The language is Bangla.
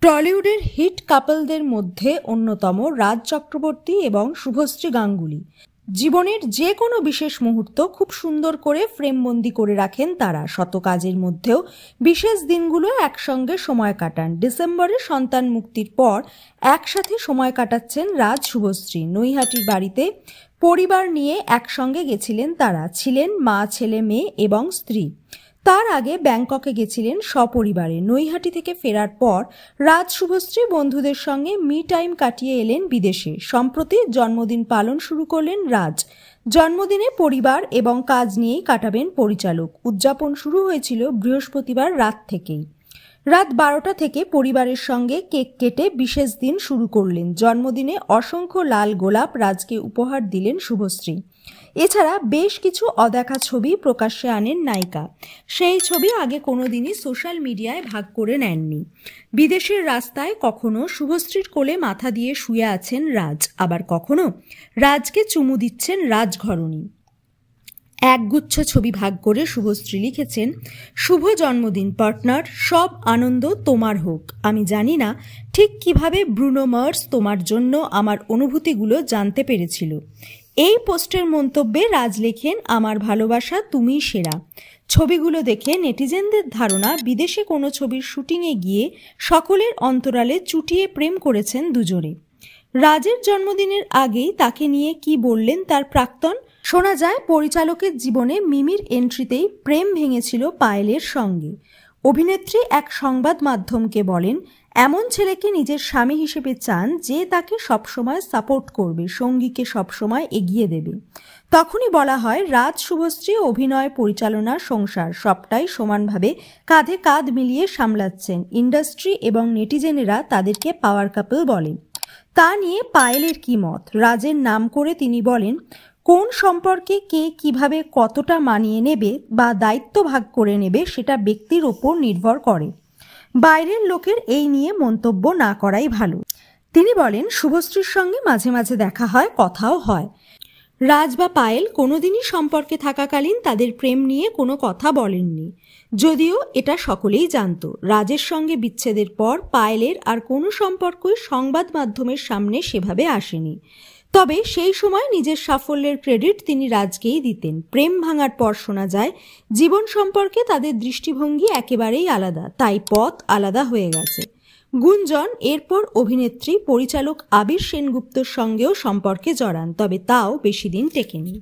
টলিউডের হিট কাপলদের মধ্যে অন্যতম রাজ চক্রবর্তী এবং শুভশ্রী গাঙ্গুলি। জীবনের যে কোনো বিশেষ মুহূর্ত খুব সুন্দর করে ফ্রেমবন্দি করে রাখেন তারা। শত কাজের মধ্যেও বিশেষ দিনগুলো একসঙ্গে সময় কাটান। ডিসেম্বরে সন্তান মুক্তির পর একসাথে সময় কাটাচ্ছেন রাজ শুভশ্রী। নৈহাটির বাড়িতে পরিবার নিয়ে একসঙ্গে গেছিলেন তারা। ছিলেন মা, ছেলে, মেয়ে এবং স্ত্রী। তার আগে ব্যাংককে গেছিলেন সপরিবারে। নৈহাটি থেকে ফেরার পর রাজ শুভশ্রী বন্ধুদের সঙ্গে মি টাইম কাটিয়ে এলেন বিদেশে। সম্প্রতি জন্মদিন পালন শুরু করলেন রাজ। জন্মদিনে পরিবার এবং কাজ নিয়েই কাটাবেন পরিচালক। উদযাপন শুরু হয়েছিল বৃহস্পতিবার রাত থেকেই। রাত 12টা থেকে পরিবারের সঙ্গে কেক কেটে বিশেষ দিন শুরু করলেন। জন্মদিনে অসংখ্য লাল গোলাপ রাজকে উপহার দিলেন শুভশ্রী। এছাড়া বেশ কিছু অদেখা ছবি প্রকাশ্যে আনেন নায়িকা। সেই ছবি আগে কোনোদিনই সোশ্যাল মিডিয়ায় ভাগ করে নেননি। বিদেশের রাস্তায় কখনো শুভশ্রীর কোলে মাথা দিয়ে শুয়ে আছেন রাজ, আবার কখনো রাজকে চুমু দিচ্ছেন রাজঘরণী। একগুচ্ছ ছবি ভাগ করে শুভশ্রী লিখেছেন, শুভ জন্মদিন পার্টনার, সব আনন্দ তোমার হোক। আমি জানি না ঠিক কিভাবে ব্রুনো মার্স তোমার জন্য আমার অনুভূতিগুলো জানতে পেরেছিল। এই পোস্টের মন্তব্যে রাজ লেখেন, আমার ভালোবাসা তুমিই সেরা। ছবিগুলো দেখে নেটিজেনদের ধারণা বিদেশে কোনো ছবির শুটিংয়ে গিয়ে সকলের অন্তরালে চুটিয়ে প্রেম করেছেন দুজনে। রাজের জন্মদিনের আগেই তাকে নিয়ে কি বললেন তার প্রাক্তন? শোনা যায় পরিচালকের জীবনে মিমির এন্ট্রিতেই প্রেম ভেঙেছিল পায়েলের সঙ্গে। অভিনেত্রী এক সংবাদ মাধ্যমকে বলেন, এমন ছেলেকে নিজের স্বামী হিসেবে চান যে তাকে সবসময় সাপোর্ট করবে, সঙ্গীকে সবসময় এগিয়ে দেবে। তখনই বলা হয় রাজ শুভশ্রী অভিনয়, পরিচালনা, সংসার সবটাই সমানভাবে কাঁধে কাঁধ মিলিয়ে সামলাচ্ছেন। ইন্ডাস্ট্রি এবং নেটিজেনেরা তাদেরকে পাওয়ার কাপল বলেন। তা নিয়ে পায়েলের কি মত? রাজের নাম করে তিনি বলেন, কোন সম্পর্কে কে কিভাবে কতটা মানিয়ে নেবে বা দায়িত্ব ভাগ করে নেবে সেটা ব্যক্তির ওপর নির্ভর করে। বাইরের লোকের এই নিয়ে মন্তব্য না করাই ভালো। তিনি বলেন, শুভশ্রীর সঙ্গে মাঝে মাঝে দেখা হয়, কথাও হয়। রাজ বা পায়েল কোনোদিনই সম্পর্কে থাকাকালীন তাদের প্রেম নিয়ে কোনো কথা বলেননি, যদিও এটা সকলেই জানত। রাজের সঙ্গে বিচ্ছেদের পর পায়েলের আর কোনো সম্পর্কই সংবাদ মাধ্যমের সামনে সেভাবে আসেনি। তবে সেই সময় নিজের সাফল্যের ক্রেডিট তিনি রাজকেই দিতেন। প্রেম ভাঙার পর শোনা যায় জীবন সম্পর্কে তাদের দৃষ্টিভঙ্গি একেবারেই আলাদা, তাই পথ আলাদা হয়ে গেছে। গুঞ্জন এরপর অভিনেত্রী পরিচালক আবির সেনগুপ্তর সঙ্গেও সম্পর্কে জড়ান, তবে তাও বেশি দিন টেকেনি।